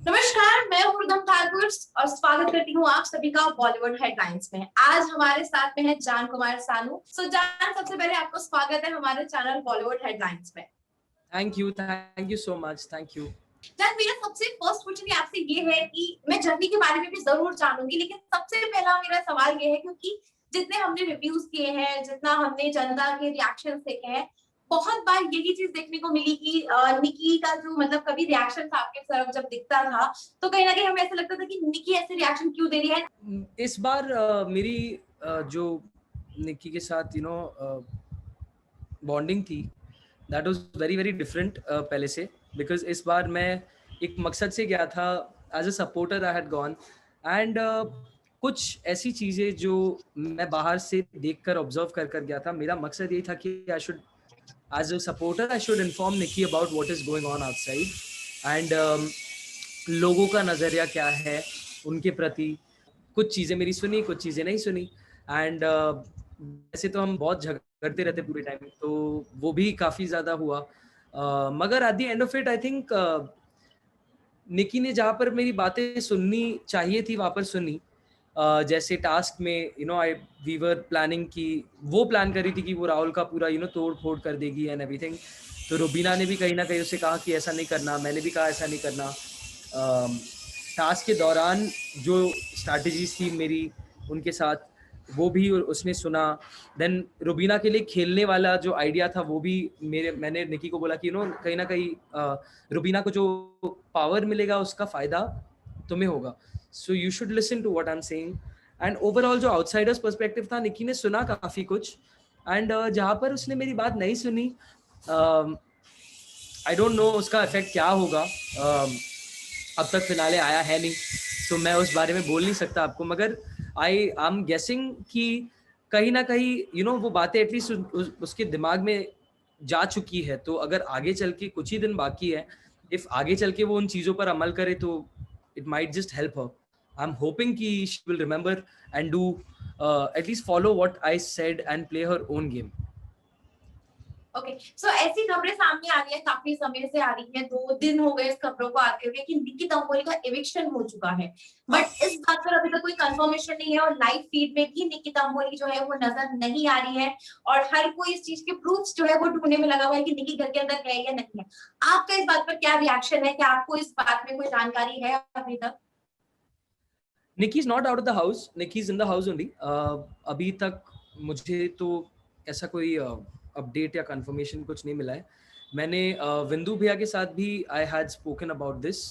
नमस्कार, मैं हूँ उर्दम ठाकुर और स्वागत करती हूँ आप सभी का बॉलीवुड हेडलाइंस में। आज हमारे साथ में है जान कुमार सानू। जान, सबसे पहले आपको स्वागत है हमारे चैनल बॉलीवुड हेडलाइंस में। Thank you so much, thank you. जान, मेरा सबसे फर्स्ट क्वेश्चन आपसे ये है कि मैं जर्नी के बारे में भी जरूर जानूंगी, लेकिन सबसे पहला मेरा सवाल ये है क्योंकि जितने हमने रिव्यूज किए हैं, जितना हमने जनता के रिएक्शन देखे हैं, बहुत बार यही चीज देखने को मिली कि निकी का जो मतलब कभी रिएक्शन था आपके तरफ जब दिखता था तो कहीं ना कहीं हमें ऐसा लगता था कि निकी ऐसे रिएक्शन क्यों दे रही है। इस बार मेरी जो निक्की के साथ बॉन्डिंग थी, that was very very different पहले से, बिकॉज इस बार मैं एक मकसद से गया था। As a supporter I had gone and कुछ ऐसी चीज़ें जो मैं बाहर से देखकर ऑब्जर्व कर कर गया था। मेरा मकसद यही था कि I should, as a supporter, I should inform Nikki about what is going on outside and लोगों का नज़रिया क्या है उनके प्रति। कुछ चीज़ें मेरी सुनी, कुछ चीज़ें नहीं सुनी एंड वैसे तो हम बहुत झगड़ते रहते पूरे टाइम, तो वो भी काफ़ी ज़्यादा हुआ। मगर at the end of it I think Nikki ने जहाँ पर मेरी बातें सुननी चाहिए थी वहाँ पर सुनी। जैसे टास्क में आई वी वर प्लानिंग की, वो प्लान करी थी कि वो राहुल का पूरा तोड़ फोड़ कर देगी एंड एवरीथिंग। तो रुबीना ने भी कहीं ना कहीं उससे कहा कि ऐसा नहीं करना, मैंने भी कहा ऐसा नहीं करना। टास्क के दौरान जो स्ट्रैटेजीज थी मेरी उनके साथ, वो भी उसने सुना। देन रुबीना के लिए खेलने वाला जो आइडिया था वो भी मैंने निकी को बोला कि कहीं ना कहीं रुबीना को जो पावर मिलेगा उसका फ़ायदा तुम्हें होगा, so you should listen to what I am saying. And overall जो आउटसाइडर्स पर्सपेक्टिव था, निकी ने सुना काफ़ी कुछ एंड जहाँ पर उसने मेरी बात नहीं सुनी, आई डोंट नो उसका इफेक्ट क्या होगा। अब तक फिनाले आया है नहीं, तो मैं उस बारे में बोल नहीं सकता आपको, मगर आई एम गेसिंग कि कहीं ना कहीं वो बातें एटलीस्ट उसके दिमाग में जा चुकी है। तो अगर आगे चल के कुछ ही दिन बाकी है, इफ आगे चल के वो उन चीज़ों पर अमल करे तो it might just help her. I am hoping कि she will remember and do at least follow what I said and play her own game. Okay, so ऐसी खबरें सामने आ रही है, काफी समय से आ रही है, 2 दिन हो गए इस खबरों को आते हुए कि निकी तंबोली का एविक्शन हो चुका है। बट इस बात पर अभी तक कोई कंफर्मेशन नहीं है और लाइव फीड में भी निकी तंबोली जो है वो नजर नहीं आ रही है और हर कोई इस चीज के प्रूफ्स जो है वो ढूंढने में लगा हुआ है कि निकी घर के अंदर है या नहीं है। आपका इस बात पर क्या रिएक्शन है? क्या आपको इस बात में कोई जानकारी है अभी तक? Nikki is not out of the house, Nikki is in the house only. अभी तक मुझे तो ऐसा कोई अपडेट या कंफर्मेशन कुछ नहीं मिला है। मैंने विंदु भैया के साथ भी I had spoken about this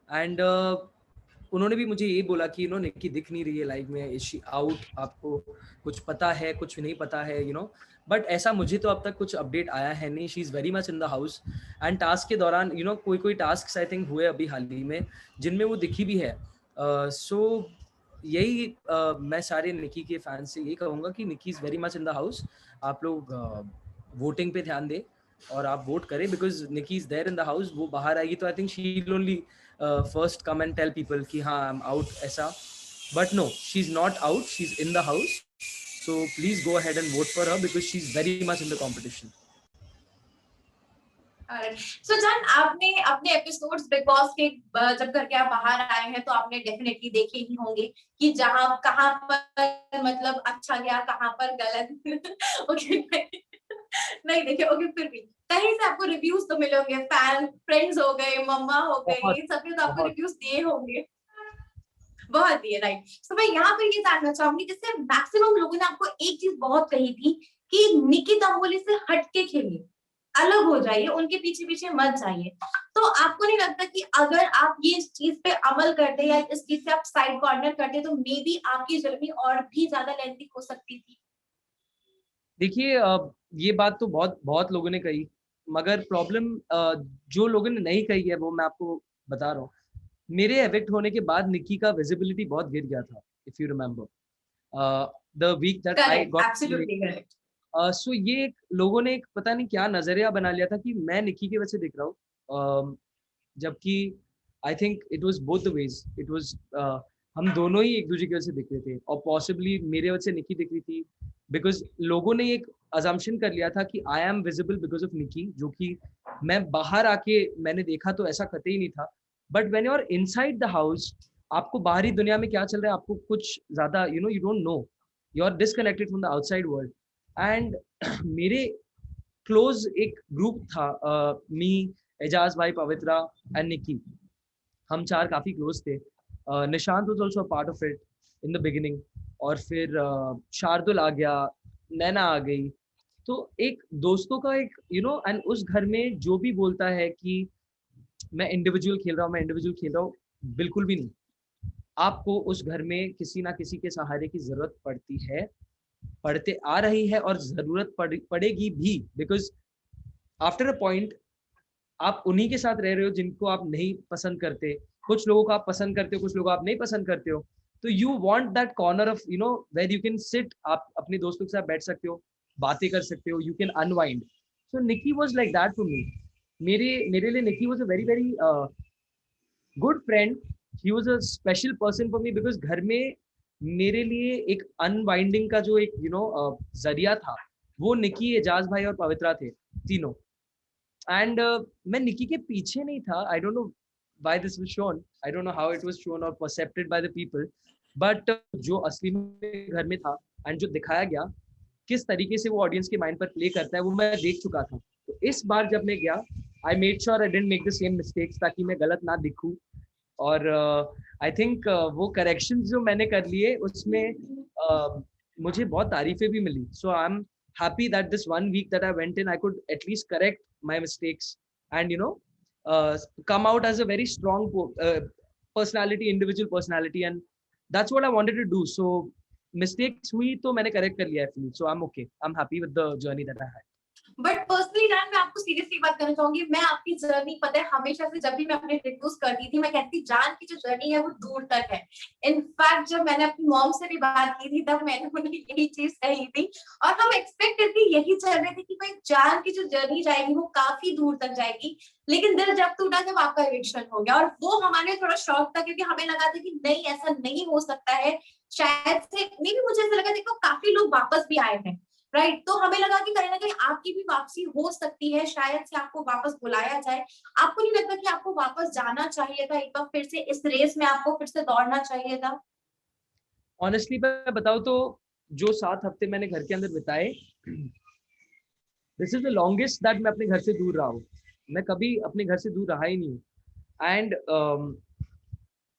and उन्होंने भी मुझे ये बोला कि निकी दिख नहीं रही है लाइव में, इज शी आउट, आपको कुछ पता है, कुछ नहीं पता है बट ऐसा मुझे तो अब तक कुछ अपडेट आया है नहीं। She is very much in the house and task के दौरान कोई कोई टास्क आई थिंक हुए अभी हाल ही में जिनमें वो दिखी भी है। सो यही मैं सारे निकी के फैंस से यही कहूँगा कि Nikki is very much in the house. आप लोग वोटिंग पे ध्यान दें और आप वोट करें, because Nikki is there in the house. वो बाहर आएगी तो I think she will only first come and tell people कि हाँ आई एम आउट ऐसा, but no, she is not out, she is in the house. So please go ahead and vote for her because she's very much in the competition. सो जान, आपने अपने episodes big boss के जब करके आप बाहर आए हैं तो आपने डेफिनेटली देखे ही होंगे कि जहां कहां पर मतलब अच्छा गया, कहां पर गलत। ओके, नहीं देखे, ओके, फिर भी कहीं से आपको रिव्यूज तो मिले होंगे, फैन फ्रेंड्स हो गए, मम्मा हो गए, बहुत इन सबने तो आपको बहुत रिव्यूज दिए होंगे, बहुत दिए, राइट। तो मैं यहाँ पर ये जानना चाहूंगी, जैसे मैक्सिमम लोगों ने आपको एक चीज बहुत कही थी कि निकी तंबोली से हट के खेलिए, अलग हो जाइए, उनके पीछे पीछे मत जाइए। तो आपको नहीं लगता कि अगर आप ये इस चीज पे अमल करते या इस चीज से आप साइड कॉर्नर करते तो मे बी आपकी जर्नी और भी ज्यादा लेंथी हो सकती थी? देखिए, ये बात तो बहुत बहुत लोगों ने कही, मगर प्रॉब्लम जो लोगों ने नहीं कही है वो मैं आपको बता रहा हूँ। मेरे इफेक्ट होने के बाद निकी का विजिबिलिटी बहुत गिर गया था, if you remember the week that I correct, got. Absolutely correct. So ये एक लोगों ने एक पता नहीं क्या नजरिया बना लिया था कि मैं निकी की वजह से दिख रहा हूँ, जबकि I think it was both the ways. It was हम दोनों ही एक दूसरे की वजह से दिख रहे थे और पॉसिबली मेरे वजह से निकी दिख रही थी, बिकॉज लोगों ने एक अजम्पशन कर लिया था कि I am visible because of Nikki, जो कि मैं बाहर आके मैंने देखा तो ऐसा कतई नहीं था। But when you are inside the house, आपको बाहरी दुनिया में क्या चल रहा है आपको कुछ ज्यादा you don't know, you are disconnected from the outside world. And मेरे क्लोज एक ग्रुप था, मी, एजाज भाई, पवित्रा एंड निकी. हम चार काफी क्लोज थे. Nishant was also a part of it in the beginning. और फिर शार्दुल आ गया, नैना आ गई. तो एक दोस्तों का एक एंड उस घर में जो भी बोलता है कि मैं इंडिविजुअल खेल रहा हूँ, मैं इंडिविजुअल खेल रहा हूँ, बिल्कुल भी नहीं. आपको उस घर में किसी ना किसी के सहारे की जरूरत पड़ती है, पड़ते आ रही है और जरूरत पड़ेगी भी. बिकॉज आफ्टर अ पॉइंट आप उन्हीं के साथ रह रहे हो जिनको आप नहीं पसंद करते. कुछ लोगों को आप पसंद करते हो, कुछ लोगों को आप नहीं पसंद करते हो. तो you want that corner of where you can sit. आप अपने दोस्तों के साथ बैठ सकते हो, बातें कर सकते हो, you can unwind. So Nikki was like that for me. मेरे लिए Nikki was a very very good friend. He was a special person for me because घर में मेरे लिए एक अनवाइंडिंग का जो एक जरिया था, वो निकी, एजाज भाई और पवित्रा थे, तीनों. एंड मैं निकी के पीछे नहीं था. आई don't know why this was shown, I don't know how it was shown और परसेप्टेड बाय द पीपल. बट जो असली में घर में था एंड जो दिखाया गया, किस तरीके से वो ऑडियंस के माइंड पर प्ले करता है, वो मैं देख चुका था. तो इस बार जब मैं गया, I made sure I didn't make the same mistakes, ताकि मैं गलत ना दिखूं. और आई थिंक वो करेक्शन जो मैंने कर लिए उसमें मुझे बहुत तारीफें भी मिली. So I am happy that this 1 week that I went in, I could at least correct my mistakes and come out as a very strong personality, individual personality, and that's what I wanted to do. So mistakes हुई तो मैंने correct कर लिया है feel. So I'm okay. I'm happy with the journey that I had. But personally जान, मैं आपको seriously बात करना चाहूंगी, मैं आपकी जर्नी पता है हमेशा से जब भी मैं अपने रिव्यूज करती थी, मैं कहती जान की जो जर्नी है वो दूर तक है. इनफैक्ट जब मैंने अपनी मॉम से भी बात की थी तब मैंने उन्हें यही चीज कही थी, और हम एक्सपेक्ट करके यही चल रहे थे कि भाई जान की जो जर्नी जाएगी वो काफी दूर तक जाएगी. लेकिन दिल जब टूटा जब आपका इविक्शन हो गया, और वो हमारे लिए थोड़ा शॉक था क्योंकि हमें लगा था कि नहीं ऐसा नहीं हो सकता है. शायद से मे भी मुझे ऐसा लगा देखो काफी लोग वापस भी आए हैं, राइट. तो हमें लगा कि कहीं ना कहीं आपकी भी वापसी हो सकती है, शायद से आपको वापस बुलाया जाए. आपको नहीं लगता कि आपको वापस जाना चाहिए था, एक बार फिर से इस रेस में आपको फिर से दौड़ना चाहिए था? Honestly मैं बताऊँ तो जो 7 हफ्ते मैंने घर के अंदर बिताए, this is the longest that मैं अपने घर से दूर रहा हूँ. मैं कभी अपने घर से दूर रहा ही नहीं हूँ. एंड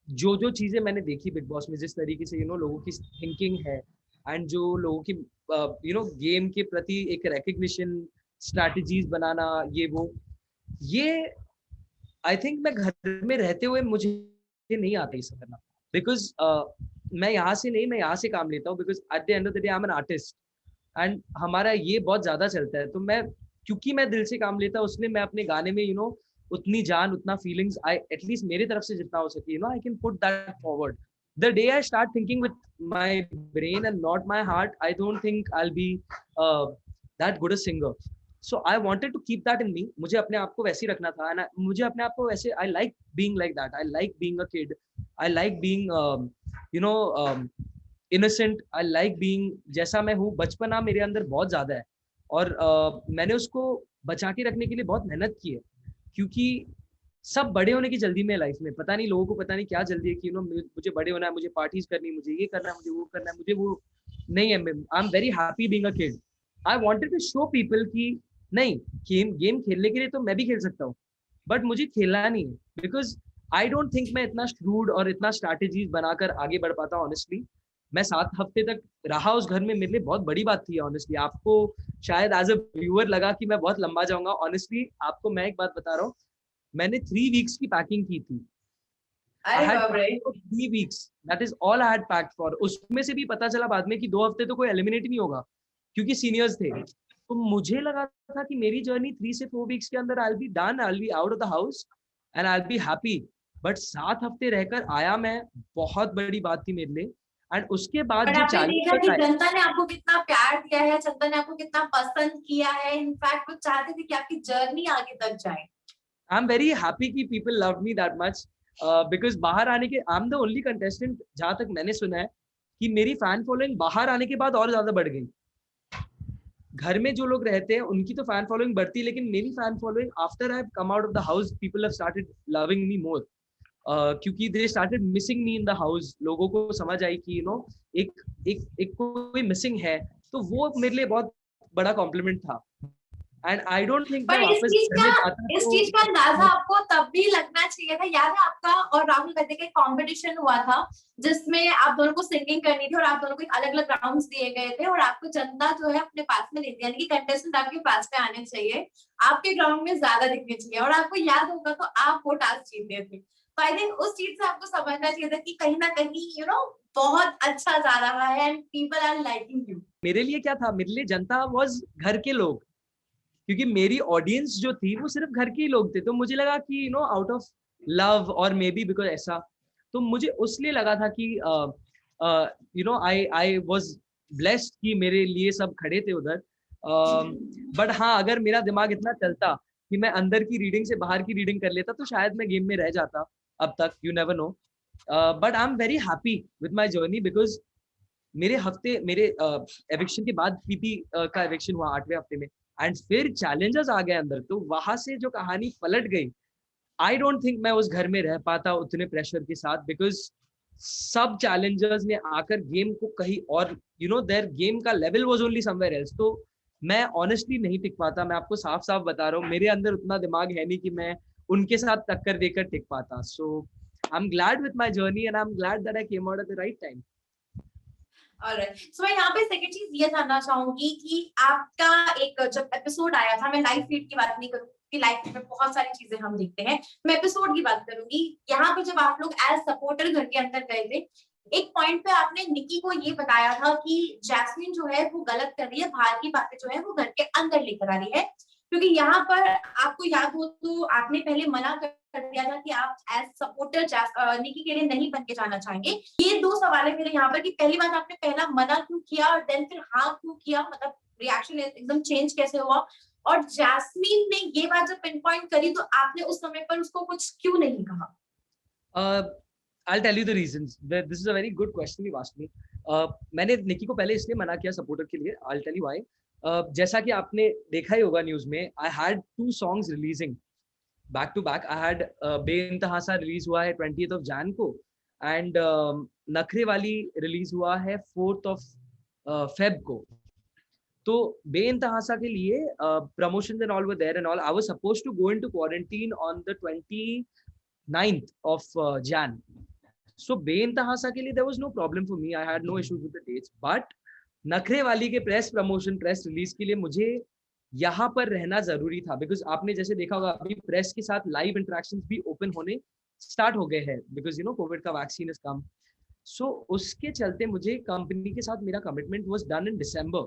जो जो चीजें मैंने देखी बिग बॉस में, जिस तरीके से लोगों की थिंकिंग है, एंड जो लोगों की गेम के प्रति एक रिकग्निशन, स्ट्रैटेजीज बनाना, ये आई थिंक मैं घर में रहते हुए मुझे नहीं आता ये सब करना. बिकॉज मैं यहाँ से नहीं, मैं यहाँ से काम लेता हूँ. Because at the end of the day I am an artist and हमारा ये बहुत ज्यादा चलता है. तो मैं, क्योंकि मैं दिल से काम लेता हूँ, उसमें मैं अपने गाने में उतनी जान, उतना फीलिंग्स, आई एटलीस्ट मेरे तरफ से जितना हो सके, I can put that forward. The day I start thinking with my brain and not my heart, I don't think I will be that good a singer. So I wanted to keep that in me. मुझे अपने आप को वैसे ही रखना था. And मुझे अपने आप को वैसे, आई like being like that. I like being a kid. I like being innocent. I like being जैसा मैं हूँ. बचपना मेरे अंदर बहुत ज्यादा है और मैंने उसको बचा के रखने के लिए बहुत मेहनत की है. क्योंकि सब बड़े होने की जल्दी में लाइफ में, पता नहीं लोगों को पता नहीं क्या जल्दी है कि मुझे बड़े होना है, मुझे पार्टीज करनी, मुझे ये करना है, मुझे वो करना है, मुझे वो नहीं है. I am very happy being a kid. I wanted to show people कि नहीं, गेम खेलने के लिए तो मैं भी खेल सकता हूँ, बट मुझे खेलना नहीं है. बिकॉज आई डोंट थिंक मैं इतना श्रूड और इतना स्ट्रैटेजीज बनाकर आगे बढ़ पाता. ऑनेस्टली मैं 7 हफ्ते तक रहा उस घर में, मेरे लिए बहुत बड़ी बात थी. ऑनेस्टली आपको शायद एज अ व्यूअर लगा कि मैं बहुत लंबा जाऊंगा. ऑनेस्टली आपको मैं एक बात बता रहा हूँ, मैंने 3 वीक्स की पैकिंग की थी. I had packed for 3 weeks. That is all I had packed for. उसमें से भी पता चला बाद में कि 2 हफ्ते तो कोई एलिमिनेट ही नहीं होगा क्योंकि सीनियर्स थे. तो मुझे लगा था कि मेरी जर्नी 3 से 4 वीक्स के अंदर I'll be done, I'll be out of the house and I'll be happy. But 7 हफ्ते रहकर आया मैं, बहुत बड़ी बात थी मेरे लिए. एंड उसके बाद जो आपने देखा कि जनता ने आपको कितना प्यार दिया है, जनता ने आपको कितना पसंद किया है. इनफैक्ट वो चाहते थे कि आपकी जर्नी आगे तक जाए. आई एम वेरी हैप्पी कि people love me that much. Because बाहर आने के, I am the only contestant जहां तक मैंने सुना है कि मेरी फैन फॉलोइंग बाहर आने के बाद और ज्यादा बढ़ गई. घर में जो लोग रहते हैं उनकी तो फैन फॉलोइंग बढ़ती है, लेकिन मेरी fan following after I have come out of the house, people have started loving me more. क्योंकि they started missing me in the house. लोगों को समझ आई कि एक एक एक कोई मिसिंग है, तो वो मेरे लिए बहुत बड़ा कॉम्प्लीमेंट था. एंड आई डोंट थिंक मैं पर वापस घर में जाता इस तो चीज का अंदाजा आपको तब भी लगना चाहिए था। याद है आपका और राहुल वैद्य का कंपटीशन हुआ था जिसमें आप दोनों को सिंगिंग करनी थी और आप दोनों को अलग अलग राउंड्स दिए गए थे और आपको जनता जो है अपने पास में देती है, यानी कि कंटेस्टेंट आपके पास में आने चाहिए, आपके ग्राउंड में ज्यादा दिखने चाहिए, और आपको याद होगा तो आप वो टास्क जीत गए थे। तो आई थिंक उस चीज से आपको समझना चाहिए था कि कहीं ना कहीं बहुत अच्छा जा रहा है and people are liking you. मेरे लिए क्या था, मेरे लिए जनता वाज घर के लोग, क्योंकि मेरी ऑडियंस जो थी वो सिर्फ घर के ही लोग थे. तो मुझे लगा कि आउट ऑफ लव और मे बी बिकॉज ऐसा, तो मुझे उसलिए लगा था कि आई वाज ब्लेस्ड कि मेरे लिए सब खड़े थे उधर. बट हाँ, अगर मेरा दिमाग इतना चलता कि मैं अंदर की रीडिंग से बाहर की रीडिंग कर लेता तो शायद मैं गेम में रह जाता अब तक. You never know. But I am very happy with my journey because मेरे एविक्शन के बाद पीपी का एविक्शन हुआ 8वें हफ्ते में, एंड फिर चैलेंजर्स आ गए अंदर. तो वहां से जो कहानी पलट गई, आई डोंट थिंक मैं उस घर में रह पाता उतने प्रेशर के साथ, बिकॉज सब चैलेंजर्स ने आकर गेम को कहीं और देयर गेम का level was only somewhere else. तो मैं ऑनेस्टली नहीं टिक पाता. मैं आपको साफ साफ बता रहा हूँ, मेरे अंदर उतना दिमाग है नहीं कि मैं उनके साथ टक्कर देकर टिक पाता. So I am glad with my journey and I am glad that I came out at the right time. Alright, so मैं यहाँ पे सेकंड चीज ये जानना चाहूंगी कि आपका एक जब एपिसोड आया था, मैं लाइव फीड की बात नहीं करूंगी कि लाइव फीड में बहुत सारी चीजें हम देखते हैं, मैं एपिसोड की बात करूंगी. यहाँ पे जब आप लोग एज सपोर्टर घर के अंदर गए थे, एक पॉइंट पे आपने निकी को ये बताया था कि जैस्मिन जो है वो गलत कर रही है, बाहर की बातें जो है वो घर के अंदर लेकर आ रही है, क्योंकि यहाँ पर आपको याद हो तो आपने पहले मना कर दिया था कि आप एज सपोर्टर निकी के लिए नहीं बन के जाना चाहेंगे. ये दो सवाल है मेरे यहाँ पर कि पहली बात आपने पहला मना क्यों किया और देन फिर हाँ क्यों किया, मतलब रिएक्शन एकदम चेंज कैसे हुआ, और जैस्मीन ने ये बात जब पिन पॉइंट करी तो आपने उस समय पर उसको कुछ क्यों नहीं कहा? I'll tell you the reasons. This is a very good question you asked me. मैंने निकी को पहले इसलिए मना किया सपोर्टर के लिए. I'll tell you why. जैसा कि आपने देखा ही होगा न्यूज में, I had 2 songs releasing back to back. I had बेइंतहासा रिलीज हुआ है 20th of Jan को, एंड नखरे वाली रिलीज हुआ है 4th of Feb को. तो बेइंतहासा के लिए promotions and all were there and all. I was supposed to go into quarantine on the 29th of Jan. So Beintehaasa के लिए there was no problem for me. I had no issues with the dates. But नखरे वाली के press promotion, press release के लिए मुझे यहाँ पर रहना जरूरी था, बिकॉज आपने जैसे देखा होगा अभी प्रेस के साथ लाइव इंटरेक्शंस भी ओपन होने स्टार्ट हो गए हैं बिकॉज कोविड का वैक्सीन इज कम. सो उसके चलते मुझे कंपनी के साथ मेरा commitment was done in December,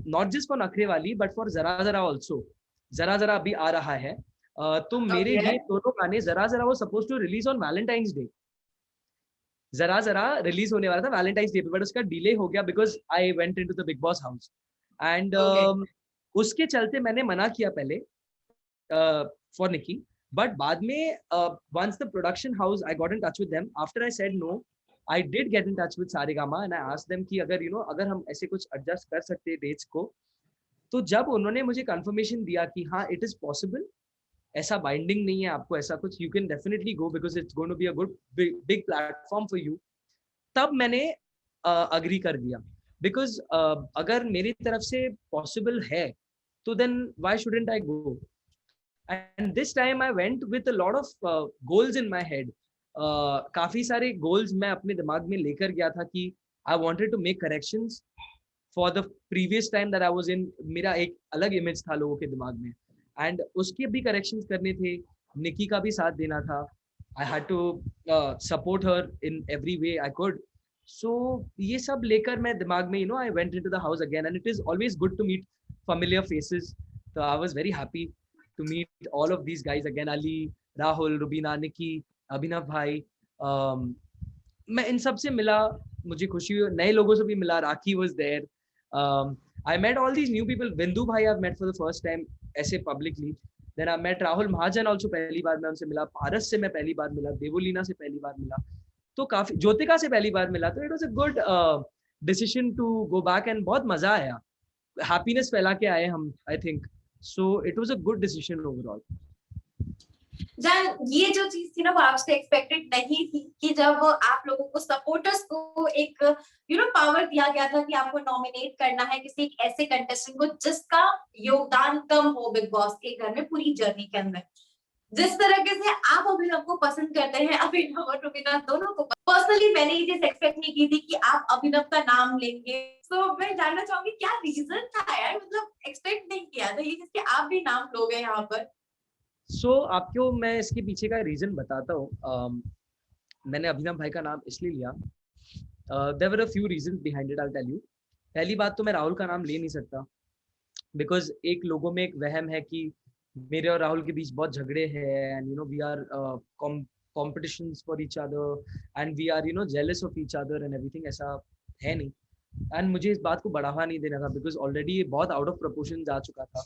not just for नखरे वाली बट फॉर जरा जरा ऑल्सो. जरा जरा अभी आ रहा है. तो मेरे ये दोनों गाने जरा जरा वो suppose to release on Valentine's day. Zara Zara release होने वाला था वैलेंटाइंस डे पे, बट उसका डिले हो गया because I went into the Bigg Boss house. And उसके चलते मैंने मना किया पहले फॉर निकी. बट बाद में once the production house I got in touch with them after I said no, I did get in touch with Saregama and I asked them कि अगर अगर हम ऐसे कुछ एडजस्ट कर सकते हैं डेट्स को. तो जब उन्होंने मुझे कंफर्मेशन दिया कि हाँ इट इज पॉसिबल, ऐसा बाइंडिंग नहीं है आपको ऐसा कुछ, you can definitely go because it's going to be a good big platform for you, तब मैंने अग्री कर दिया. बिकॉज अगर मेरी तरफ से पॉसिबल है तो then why shouldn't I go. And this time I went with a lot of goals in my head. काफी सारे गोल्स मैं अपने दिमाग में लेकर गया था कि I wanted to make corrections for the previous time that I was in. मेरा एक अलग इमेज था लोगों के दिमाग में, एंड उसके भी करेक्शंस करने थे. निकी का भी साथ देना था. I had to support her in every way I could. सो ये सब लेकर मैं दिमाग में I went into the house again, and it is always good to meet familiar faces. So I was very happy to meet all of these guys again. Ali, Rahul, Rubina, Nikki, Abhinav bhai. मैं इन सब से मिला, मुझे खुशी हुई. नए लोगों से भी मिला. राखी was there. I met all these new people. Bindu bhai I've met for the first time ऐसे publicly. Then I met Rahul Mahajan also, पहली बार मैं उनसे मिला. पारस से मैं पहली बार मिला. देवोलीना से पहली बार मिला. तो काफी, ज्योतिका से पहली बार मिला. तो it was a good decision to go back and बहुत मजा आया. हैप्पीनेस फैला के आए हम, I think. So it was a good decision overall. जान, ये जो चीज थी ना वो आपसे एक्सपेक्टेड नहीं थी कि जब आप लोगों को सपोर्टर्स को एक पावर दिया गया था कि आपको नॉमिनेट करना है किसी एक ऐसे कंटेस्टेंट को जिसका योगदान कम हो बिग बॉस के घर में पूरी जर्नी के अंदर। जिस तरीके से आप अभिनव को पसंद करते हैं, अभिनव और रुबीना दोनों को, पर्सनली मैंने ये चीज एक्सपेक्ट नहीं की थी कि आप अभिनव का नाम लेंगे। तो मैं जानना चाहूंगी क्या रीजन था यार, मतलब एक्सपेक्ट नहीं किया था ये चीज कि आप भी नाम लोगे यहाँ पर। आपको मैं इसके पीछे का रीजन बताता हूँ। मैंने अभिनव भाई का नाम इसलिए लिया, there were a few reasons behind it, I tell you. पहली बात तो मैं राहुल का नाम ले नहीं सकता, बिकॉज एक लोगों में एक वहम है कि मेरे और राहुल के बीच बहुत झगड़े हैं, and we are competitions for each other, and we are jealous of each other and everything. ऐसा है नहीं, एंड मुझे इस बात को बढ़ावा नहीं देना था, बिकॉज ऑलरेडी ये बहुत आउट ऑफ प्रोपोर्शन जा चुका था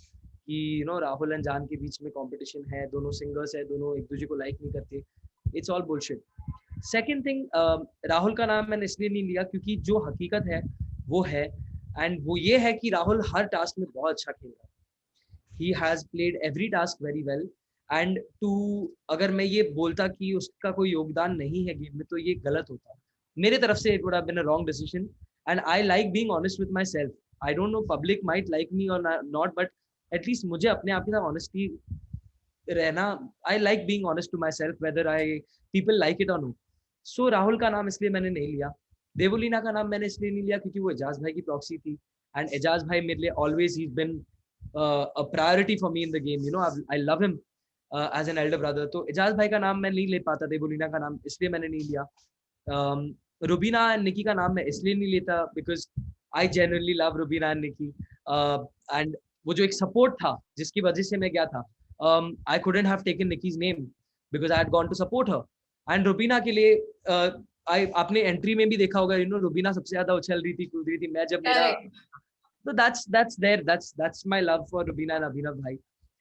कि राहुल एंड जान के बीच में कंपटीशन है, दोनों सिंगर्स है, दोनों एक दूसरे को लाइक नहीं करते। It's all bullshit. Second thing, Rahul का नाम मैंने इसलिए नहीं लिया क्योंकि जो हकीकत है वो है, एंड वो ये है कि राहुल हर टास्क में बहुत अच्छा खेल रहा है। He has played every task very well, and two, अगर मैं ये बोलता कि उसका कोई योगदान नहीं है गेम में तो ये गलत होता। मेरे तरफ से it would have been a wrong decision, and I like being honest with myself. I don't know public might like me or not, but at least मुझे अपने आप के साथ ऑनेस्टी रहना, I like being honest to myself whether I people like it or not. So Rahul का नाम इसलिए मैंने नहीं लिया। देवोलीना का नाम मैंने इसलिए नहीं लिया क्योंकि वो एजाज भाई की प्रॉक्सी थी, एंड एजाज भाई मेरे लिए ऑलवेज ही been a priority for me in the game. I love him as an elder brother. तो एजाज भाई का नाम मैं नहीं ले पाता, देवोलीना का नाम इसलिए मैंने नहीं लिया। रुबीना एंड निकी का नाम मैं इसलिए नहीं लेता because I genuinely love Rubina and Nikki, and वो जो एक सपोर्ट था जिसकी वजह से मैं गया था, आई couldn't have taken Nikki's name because I had gone to support her. And Rubina के लिए आपने एंट्री में भी देखा होगा, रुबीना सबसे ज्यादा उछल रही थी, कूद रही थी, मैं जब मेरा, तो that's my love for Rubina and Abhinav भाई।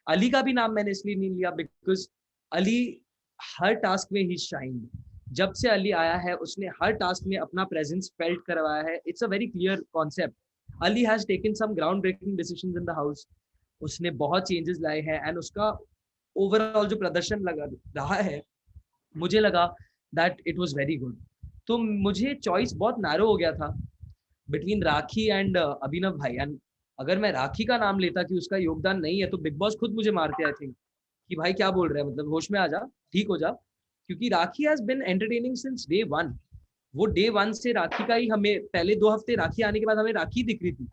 अली का भी नाम मैंने इसलिए नहीं लिया बिकॉज अली हर टास्क में ही शाइंड। जब से अली आया है उसने हर टास्क में अपना प्रेजेंस फेल्ट करवाया है। It's a very clear concept. Aly has taken some ground breaking decisions in the house. उसने बहुत चेंजेस लाए हैं, एंड उसका ओवरऑल जो प्रदर्शन लगा रहा है, मुझे लगा that it was very good. तो मुझे चॉइस बहुत नैरो हो गया था बिटवीन राखी एंड अभिनव भाई, एंड अगर मैं राखी का नाम लेता कि उसका योगदान नहीं है तो बिग बॉस खुद मुझे मारते, आई थिंक, कि भाई क्या बोल रहे हैं, मतलब होश में आ जा, ठीक हो जा। क्योंकि Rakhi has been entertaining since day one. वो डे वन से राखी का ही, हमें पहले 2 हफ्ते राखी आने के बाद हमें राखी दिख रही थी,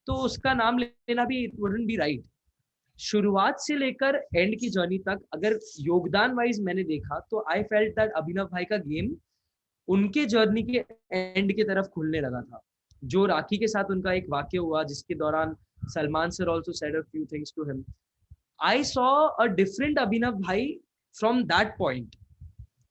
तो उसका नाम लेना भी इट वुडंट बी राइट। शुरुआत से लेकर एंड की जर्नी तक अगर योगदान वाइज मैंने देखा तो आई फेल्ट दैट अभिनव भाई का गेम उनके जर्नी के एंड की तरफ खुलने लगा था। जो राखी के साथ उनका एक वाक्य हुआ जिसके दौरान Salman sir also said a few things to him, I saw a different Abhinav भाई फ्रॉम दैट पॉइंट।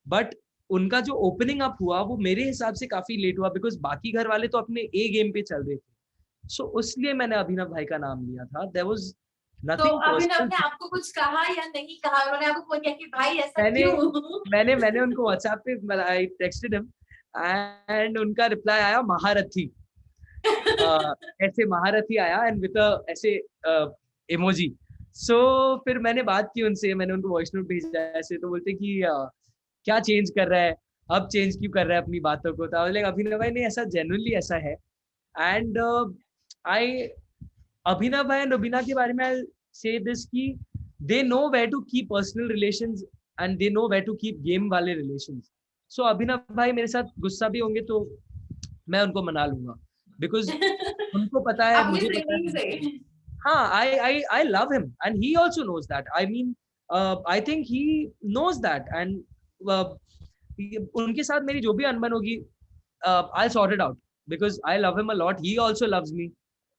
बट उनका जो ओपनिंग अप हुआ वो मेरे हिसाब से काफी लेट हुआ बिकॉज बाकी घर वाले तो अपने ए गेम पे चल रहे थे। सो इसलिए मैंने अभिनव भाई का नाम लिया था। देयर वाज तो नथिंग अभिनव पर्सनल। ने आपको कुछ कहा या नहीं कहा, उन्होंने आपको फोन किया कि भाई ऐसा मैंने क्यों? मैंने उनको व्हाट्सएप पे आई टेक्स्टेड हिम, एंड उनका रिप्लाई आया महारथी। ऐसे महारथी आया एंड विद ऐसे इमोजी। सो फिर मैंने बात की उनसे, मैंने उनको वॉइस नोट भेजा ऐसे, तो बोलते कि क्या चेंज कर रहा है, अब चेंज क्यों कर रहा है अपनी बातों को। तो लाइक अभिनव भाई ने ऐसा जेन्युइनली ऐसा है। एंड आई अभिनव भाई एंड रुबीना के बारे में से दिस कि they know where to keep personal relations and they know where to keep game वाले रिलेशंस। सो अभिनव भाई मेरे साथ गुस्सा भी होंगे तो मैं उनको मना लूंगा बिकॉज उनको पता है, अपनी मुझे पता सिंगिंग है। से। हाँ, I love him and he also knows that. I mean, I think he knows that, and उनके साथ मेरी जो भी अनबन होगी, I'll sort it out because I love him a lot. He also loves me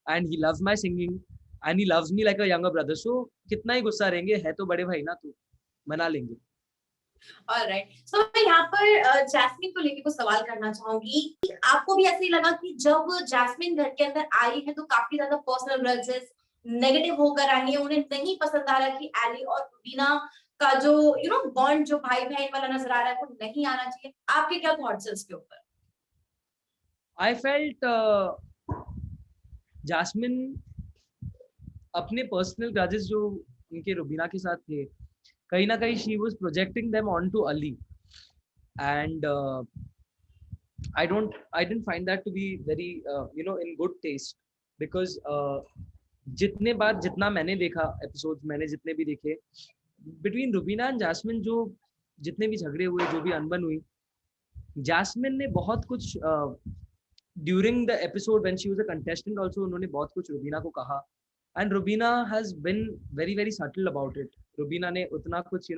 and he loves my singing and he loves me like a younger brother. So कितना ही गुस्सा रहेंगे, है तो बड़े भाई ना, तो मना लेंगे। ऑलराइट, सो मैं यहाँ पर जैस्मिन को लेके कुछ सवाल करना चाहूंगी कि आपको भी ऐसे ही लगा कि जब जैस्मिन घर के अंदर आई है तो काफी ज्यादा पर्सनल ग्रजेस नेगेटिव होकर आई है, उन्हें नहीं पसंद आ रहा कि एली और रुबीना का जो बॉन्ड जो भाई बहन वाला नजर आ रहा है वो नहीं आना चाहिए। आपके क्या थॉट्स है उसके ऊपर? I felt जास्मिन अपने पर्सनल ग्रजेस जो उनके रुबीना के साथ थे कहीं ना कहीं she was projecting them onto Ali, and I didn't find that to be very in good taste, because जितने बार जितना मैंने देखा एपिसोड्स, मैंने जितने भी देखे बिटवीन रुबीना एंड जैस्मिन, जो जितने भी झगड़े हुए, जो भी अनबन हुई, जैस्मिन ने बहुत कुछ during the episode when she was a contestant also, उन्होंने बहुत कुछ रुबीना को कहा, and Rubina has been very very subtle about it. Rubina ने उतना कुछ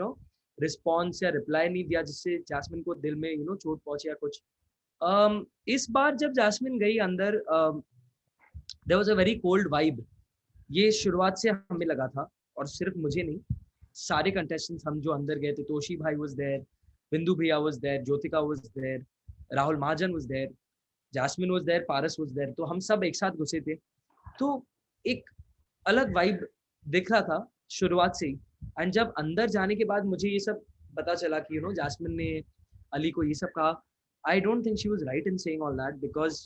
रिस्पॉन्स या रिप्लाई नहीं दिया जिससे जैस्मिन को दिल में चोट पहुंचे या कुछ. इस बार जब जैस्मिन गई अंदर, there was a very cold vibe. ये शुरुआत से हमें लगा था, और सिर्फ मुझे नहीं, सारे कंटेस्टेंट्स हम जो अंदर गए थे, तोशी भाई वाज देयर, बिंदु भैया was there, Jyotika was there, Rahul Mahajan was there, Jasmin was there, Paras was there, तो हम सब एक साथ घुसे थे. तो एक अलग वाइब दिख रहा था शुरुआत से ही. एंड जब अंदर जाने के बाद मुझे ये सब पता चला कि जैस्मिन ने अली को ये सब कहा, आई don't think she was right in saying all that, because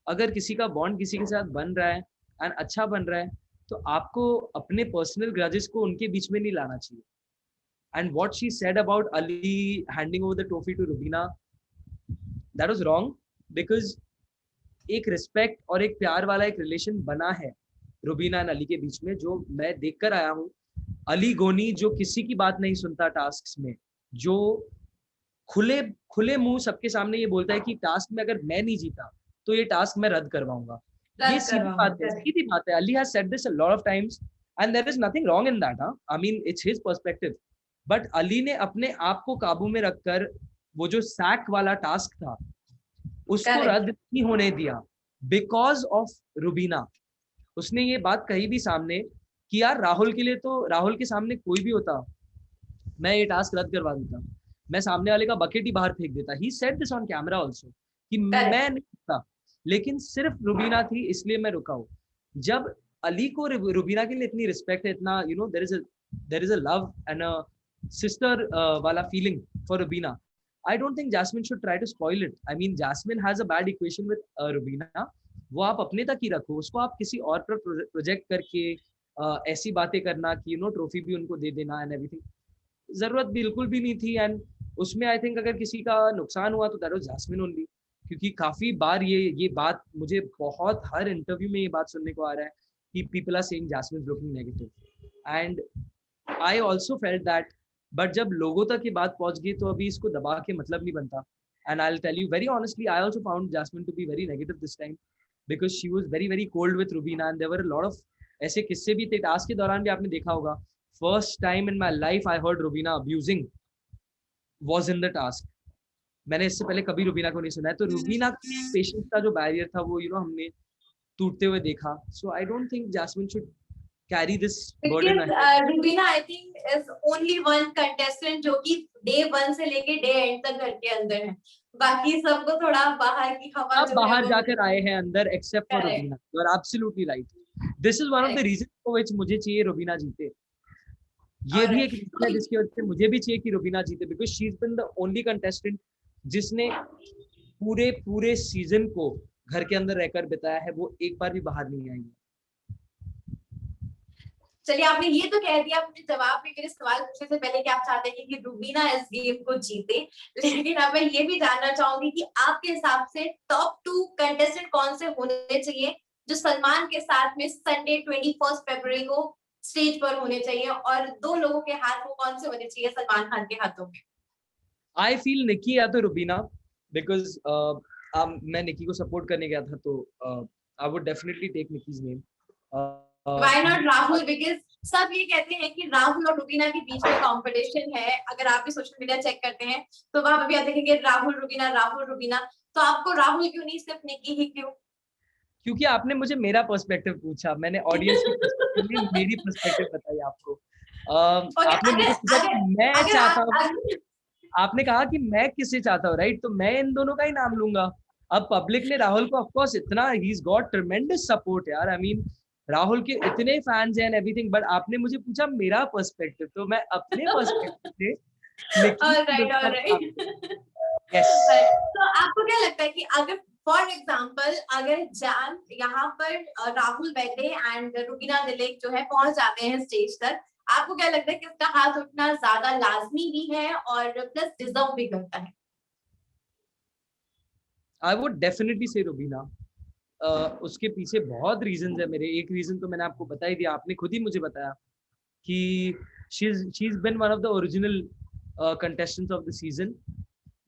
अगर किसी का बॉन्ड किसी के साथ बन रहा है एंड अच्छा बन रहा है, तो आपको अपने पर्सनल ग्रजेस को उनके बीच में नहीं लाना चाहिए. And what she said about Aly handing over the trophy to Rubina, that was wrong, because एक रिस्पेक्ट और एक प्यार वाला एक रिलेशन बना है रुबीना एंड अली के बीच में, जो मैं देख कर आया हूँ. अली गोनी जो किसी की बात नहीं सुनता टास्क में, जो खुले मुंह सबके सामने ये बोलता है कि टास्क में अगर मैं नहीं जीता तो ये टास्क मैं रद्द करवाऊंगा. ये सीधी बात है. Ali has said this a lot of times and there is nothing wrong in that. I mean it's his perspective. But Ali ने अपने आप को काबू में रखकर वो जो सैक वाला टास्क था उसको रद्द नहीं होने दिया बिकॉज ऑफ रुबीना. उसने ये बात कही भी सामने कि यार राहुल के लिए, तो राहुल के सामने कोई भी होता मैं ये टास्क रद्द करवा देता, मैं सामने वाले का बकेट ही बाहर फेंक देता. He said this on camera also कि मैं नहीं था, लेकिन सिर्फ रुबीना थी इसलिए मैं रुका हूँ. जब अली को रुबीना के लिए इतनी रिस्पेक्ट है, इतना there is a love and a sister वाला feeling for Rubina, I don't think Jasmine should try to spoil it. I mean, Jasmine has a bad equation with Rubina. वो आप अपने तक ही रखो, उसको आप किसी और पर प्रोजेक्ट करके ऐसी बातें करना कि ट्रॉफी भी उनको दे देना एंड एवरीथिंग, जरूरत बिल्कुल भी नहीं थी. एंड उसमें आई थिंक अगर किसी का नुकसान हुआ तो दैट वाज जैस्मिन ओनली, क्योंकि काफी बार ये बात मुझे बहुत हर इंटरव्यू में ये बात सुनने को आ रहा है कि people are saying Jasmin looking negative, and I also felt that. But जब लोगों तक ये बात पहुंच गई तो अभी इसको दबा के मतलब नहीं बनता. And I will tell you very honestly, I also found Jasmin to be very negative this time, because she was very very cold with Rubina. And there were a lot of ऐसे किस्से भी थे टास्क के दौरान भी, आपने देखा होगा. First time in my life I heard Rubina abusing was in the task. मैंने इससे पहले कभी रुबीना को नहीं सुना है. तो रुबीना की पेशेंस का जो बैरियर था वो हमने टूटते हुए देखा. So I don't think Jasmine should carry this burden. Rubina I think is only one contestant जो कि day 1 से लेके day end तक घर के अंदर है, बाकी सबको थोड़ा बाहर की हवा सब बाहर जाकर आए हैं अंदर, except for Rubina. You are absolutely right. This is one of the reasons for which मुझे चाहिए रुबीना जीते. ये भी एक रीजन है जिसकी वजह से मुझे भी चाहिए कि रुबीना जीते, because she's been the only contestant जिसने पूरे सीजन को घर के अंदर रहकर बिताया है, वो एक बार भी बाहर नहीं आई. चलिए, आपने ये तो कह दिया अपने जवाब में मेरे सवाल पूछने से पहले कि आप चाहते हैं कि रुबीना इस गेम को जीते, लेकिन अब मैं ये भी जानना चाहूंगी कि आपके हिसाब से टॉप 2 कंटेस्टेंट कौन से होने चाहिए जो सलमान के साथ में संडे 21 फरवरी को स्टेज पर होने चाहिए, और 2 लोगों के हाथ वो कौन से होने चाहिए सलमान खान के हाथों में? आई फील निकी या तो रुबीना, बिकॉज मैं निकी को सपोर्ट करने गया था, तो I would definitely take Nikki's name. Why not Rahul? Because सब ये कहते हैं कि राहुल और रुबीना के बीच में कंपटीशन है. अगर आप भी सोशल मीडिया चेक करते हैं तो वहां पर भी आप देखेंगे राहुल रुबीना. तो आपको राहुल क्यों नहीं, सिर्फ निकी ही क्यों? क्योंकि आपने मुझे मेरा पर्सपेक्टिव पूछा, मैंने ऑडियंस की पर्सपेक्टिव में मेरी पर्सपेक्टिव बताई आपको. आपने मुझे पूछा कि मैं चाहता हूँ, आपने कहा कि मैं किसे चाहता हूँ, राइट? तो मैं इन दोनों का ही नाम लूंगा. अब पब्लिक ने राहुल को ऑफ कोर्स इतना, he is got tremendous support यार. आई मीन राहुल के इतने फैंस हैं एंड एवरीथिंग, बट आपने मुझे पूछा मेरा पर्सपेक्टिव, तो मैं अपने पर्सपेक्टिव से ऑलराइट. यस. तो आपको क्या लगता है कि अगर फॉर एग्जांपल अगर जान यहाँ पर राहुल बेटे एंड रुबीना दिलीप जो है पहुंच जाते हैं स्टेज तक, आपको क्या लगता है कि इसका हाथ उठना ज्यादा लाजमी भी है और प्लस डिजर्व भी करता है? आई वुड डेफिनेटली से रुबीना। उसके पीछे बहुत रीजंस है मेरे। एक रीजन तो मैंने आपको बता ही दिया, आपने खुद ही मुझे बताया कि she is been one of the original contestants of the season.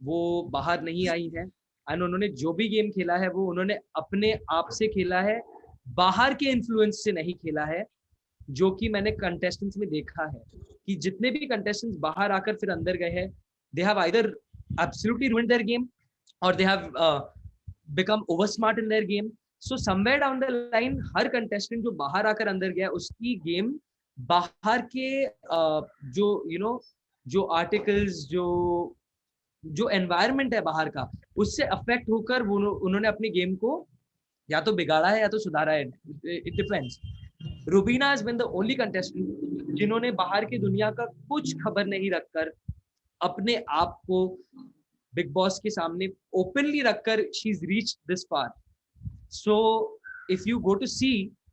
वो बाहर नहीं आई है एंड उन्होंने जो भी गेम खेला है वो उन्होंने अपने आप से खेला है, बाहर के इन्फ्लुएंस से नहीं खेला है। जो कि मैंने कंटेस्टेंट्स में देखा है कि जितने भी कंटेस्टेंट्स बाहर आकर फिर अंदर गए हैं, they have either absolutely ruined their game और they have become over smart in their game. So somewhere down the line हर कंटेस्टेंट जो बाहर आकर अंदर गया उसकी गेम बाहर के जो जो आर्टिकल्स, जो एनवायरनमेंट है बाहर का, उससे अफेक्ट होकर वो उन्होंने अपने गेम को या तो बिगाड़ा है या तो सुधारा है। It depends. Rubina has been the only contestant जिन्होंने बाहर की दुनिया का कुछ खबर नहीं रखकर अपने आप को बिग बॉस के सामने ओपनली रखकर she is reached this far. So if you go to see,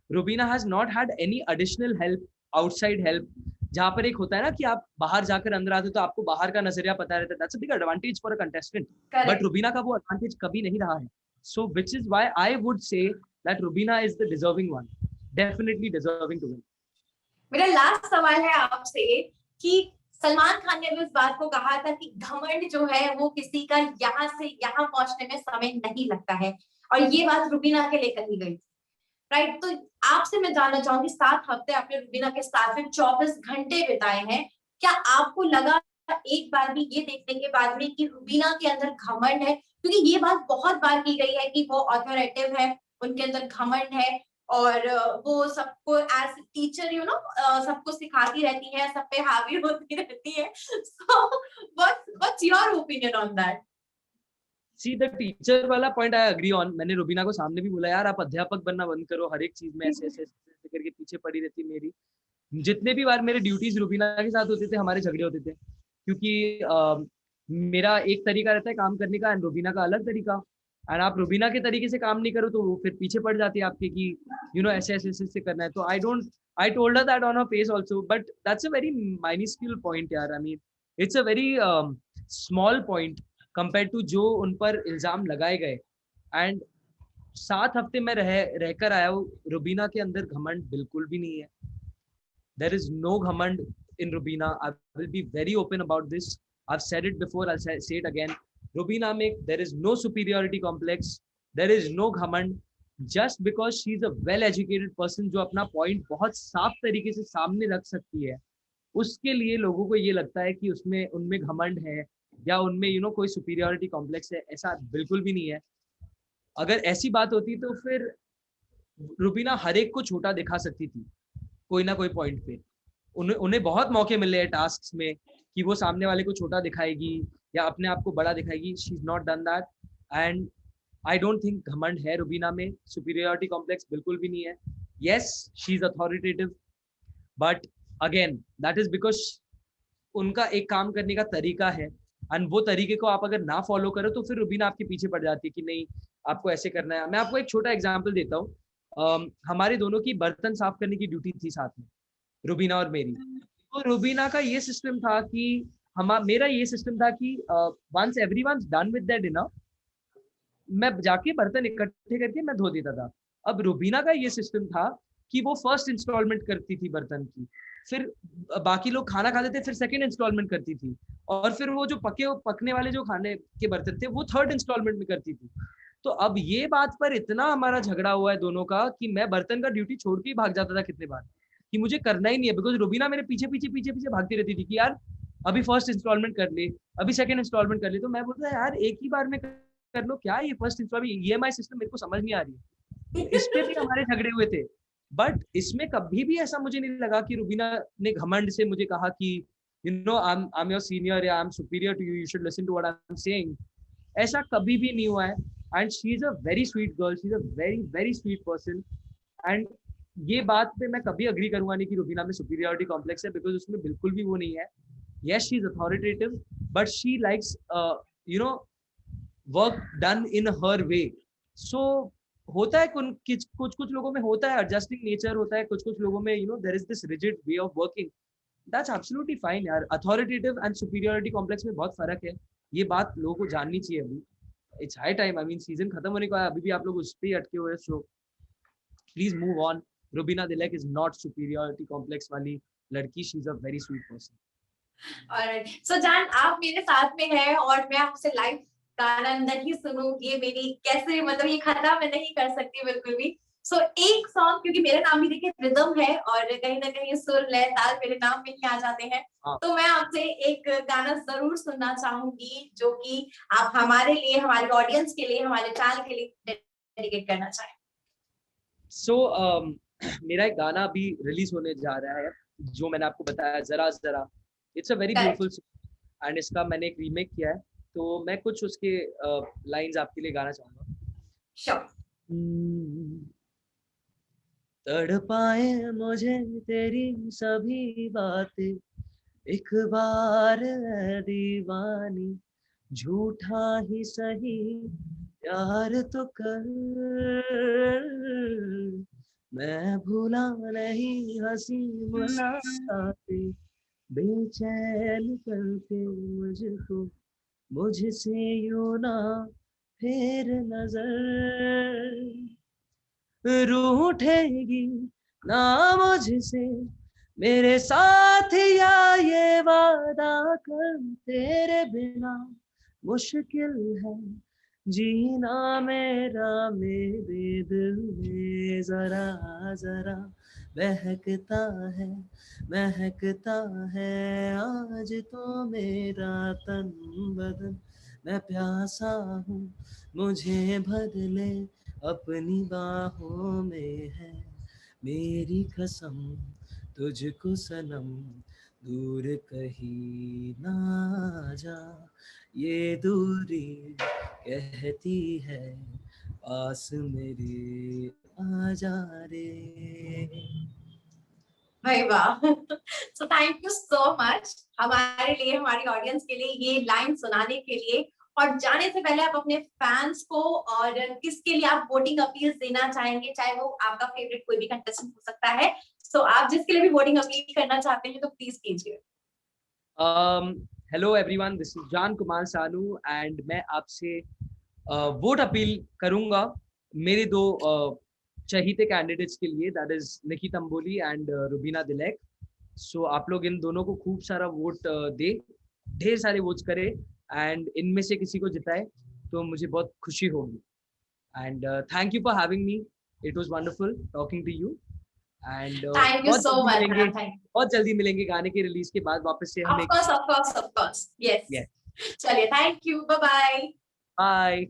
Rubina has not had any additional help, outside help. जहां पर एक होता है ना कि आप बाहर जाकर अंदर आते हो तो आपको बाहर का नजरिया पता रहता है, that's a big advantage for a contestant. But Rubina का वो एडवांटेज कभी नहीं रहा है। So which is why I would say that Rubina is the deserving one, definitely deserving to win. मेरा लास्ट सवाल है आपसे कि सलमान खान ने भी उस बात को कहा था कि घमंड जो है वो किसी का यहाँ से यहाँ पहुंचने में समय नहीं लगता है, और ये बात रुबीना के लिए कही गई थी, राइट? तो आपसे मैं जानना चाहूंगी, 7 हफ्ते आपने रुबीना के साथ में 24 घंटे बिताए हैं, क्या आपको लगा एक बार भी ये देखने के बाद में कि रुबीना के अंदर घमंड है? क्योंकि ये बात बहुत बार की गई है कि वो ऑथोरेटिव है, उनके अंदर घमंड है, और वो सबको एज टीचर सबको सिखाती रहती है, सब पे हावी होती रहती है। So what's your opinion on that? See the teacher वाला पॉइंट आई एग्री ऑन। मैंने रुबीना को सामने भी बोला, यार आप अध्यापक बनना बंद करो, हर एक चीज में ऐसे ऐसे ऐसे करके पीछे पड़ी रहती है मेरी। जितने भी बार मेरे ड्यूटीज रुबीना के साथ होते थे हमारे झगड़े होते थे, क्योंकि मेरा एक तरीका रहता है काम करने का एंड रुबीना का अलग तरीका। एंड आप रुबीना के तरीके से काम नहीं करो तो वो फिर पीछे पड़ जाती है आपके कि ऐसे ऐसे ऐसे करना है। तो I told her that on her face also, but that's a very minuscule point यार। I mean it's a very small point compare to जो उन पर इल्जाम लगाए गए। एंड 7 हफ्ते में रहकर आया हूँ, रुबीना के अंदर घमंड बिल्कुल भी नहीं है। There is no घमंड in Rubina. I will be very open about this. I've said it before, I'll say it again. Rubina में there is no superiority complex. There is no घमंड. Just because she is a well-educated person जो अपना point बहुत साफ तरीके से सामने रख सकती है, उसके लिए लोगों को ये लगता है कि उसमें उनमें घमंड है या उनमें कोई superiority complex है। ऐसा बिल्कुल भी नहीं है। अगर ऐसी बात होती तो फिर रुबीना हर एक को छोटा दिखा सकती थी कोई ना कोई पॉइंट पे। उन्हें बहुत मौके मिले हैं टास्क में कि वो सामने वाले को छोटा दिखाएगी या अपने आप को बड़ा दिखाएगी। She is not done that and I don't think घमंड है रुबीना में, सुपीरियरिटी कॉम्प्लेक्स बिल्कुल भी नहीं है। Yes she is authoritative, but again that is because उनका एक काम करने का तरीका है एंड वो तरीके को आप अगर ना फॉलो करो तो फिर रुबीना आपके पीछे पड़ जाती है कि नहीं आपको ऐसे करना है। मैं आपको एक छोटा एग्जाम्पल देता हूँ। हमारे दोनों की बर्तन साफ करने की ड्यूटी थी साथ में, रुबीना और मेरी। तो रुबीना का ये सिस्टम था कि मेरा ये सिस्टम था कि once everyone's done with their dinner मैं जाके बर्तन इकट्ठे करके मैं धो देता था। अब रुबीना का ये सिस्टम था कि वो फर्स्ट इंस्टॉलमेंट करती थी बर्तन की, फिर बाकी लोग खाना खाते थे, फिर सेकंड इंस्टॉलमेंट करती थी, और फिर वो जो पकने वाले जो खाने के बर्तन थे वो थर्ड इंस्टॉलमेंट में करती थी। तो अब ये बात पर इतना हमारा झगड़ा हुआ है दोनों का कि मैं बर्तन का ड्यूटी छोड़ के ही भाग जाता था कितने बार कि मुझे करना ही नहीं है, बिकॉज रुबीना मेरे पीछे पीछे पीछे पीछे भागती रहती थी कि यार अभी फर्स्ट इंस्टॉलमेंट कर ले, अभी सेकंड इंस्टॉलमेंट कर ले। तो मैं बोलता यार एक ही बार में कर लो, क्या ये फर्स्ट इंस्टॉलमेंट ईएमआई सिस्टम मेरे को समझ नहीं आ रही है। तो इस पे भी हमारे झगड़े हुए थे, बट इसमें कभी भी ऐसा मुझे नहीं लगा कि रुबीना ने घमंड से मुझे कहा कि I'm your senior या I'm superior to you, you should listen to what I'm saying। ऐसा कभी भी नहीं हुआ है। And she is a very sweet girl, she is a very very sweet person. And ये बात पे मैं कभी अग्री करूंगा नहीं कि रुबीना में सुपीरियरिटी कॉम्प्लेक्स है, बिकॉज उसमें बिल्कुल भी वो नहीं है। Yes she is authoritative, but she likes work done in her way. So होता है कुछ लोगों में होता है एडजस्टिंग नेचर होता है, कुछ लोगों में there is this rigid way of working that's absolutely fine यार. अथॉरिटेटिव एंड सुपीरियरिटी कॉम्प्लेक्स में बहुत फर्क है. ये बात लोगों को जाननी चाहिए अभी. It's high time. I mean season खत्म होने को है, अभी भी आप लोग उस पे ही अटके हुए हैं. So please move on. Rubina Dilaik is not superiority complex वाली लड़की. She is a very sweet person. Alright, so जान आप मेरे साथ में है और मैं आपसे लाइव गाना नहीं सुनूंगी, ये मेरी कैसे मतलब ये खता मैं नहीं कर सकती बिल्कुल भी. सो एक सॉन्ग, क्योंकि मेरा नाम भी देखिए रिदम है और कहीं ना कहीं सुर लय ताल मेरे नाम में ही आ जाते हैं. हाँ. तो मैं आपसे एक गाना जरूर सुनना चाहूंगी जो कि आप हमारे लिए, हमारे ऑडियंस के लिए, हमारे चैनल के लिए डेडिकेट करना चाहें. सो मेरा एक गाना अभी रिलीज होने जा रहा है जो मैंने आपको बताया, जरा जरा. It's a very correct. Beautiful and इसका मैंने एक रीमेक किया है. तो मैं कुछ उसके लाइंस आपके लिए गाना चाहूंगा. श्योर. तड़पाए मुझे तेरी सभी बातें, एक बार है दीवानी, झूठा ही सही प्यार तो कर. मैं भूला नहीं हंसी मुलाकातें, बेचैन करके मुझको, मुझसे यूं ना फेर नजर. रूठेगी ना मुझसे मेरे साथ या ये वादा कर, तेरे बिना मुश्किल है जीना मेरा मेरे दिल में. जरा जरा बहकता है महकता है आज तो मेरा तन बदन. मैं प्यासा हूँ मुझे भर ले अपनी बाहों में है मेरी कसम, तुझको सनम दूर कहीं ना जा. ये दूरी कहती है पास मेरे आ जा रे. भाई वाह. So thank you so much हमारे लिए, हमारी ऑडियंस के लिए ये लाइन सुनाने के लिए. और जाने से पहले आप अपने फैंस को और किसके लिए आप वोटिंग अपील देना चाहेंगे, चाहे वो आपका फेवरेट कोई भी कंटेस्टेंट हो सकता है. सो आप जिसके लिए भी वोटिंग अपील करना चाहते हैं तो प्लीज कीजिए. हेलो एवरीवन, दिस इज जान कुमार सानू एंड मैं आपसे वोट अपील करूंगा मेरे दो चहीते कैंडिडेट्स के लिए, that is Nikki Tamboli and Rubina Dilaik. So आप लोग इन दोनों को खूब सारा वोट दे, ढेर सारे वोट्स करे एंड इनमें से किसी को जिताए तो मुझे बहुत खुशी होगी. And thank you for having me. It was wonderful talking to you and thank you so much. बहुत जल्दी मिलेंगे गाने के रिलीज के बाद वापस से हम. Of course, of course, of course. Yes. Yes. चलिए, thank you. Bye bye. Bye.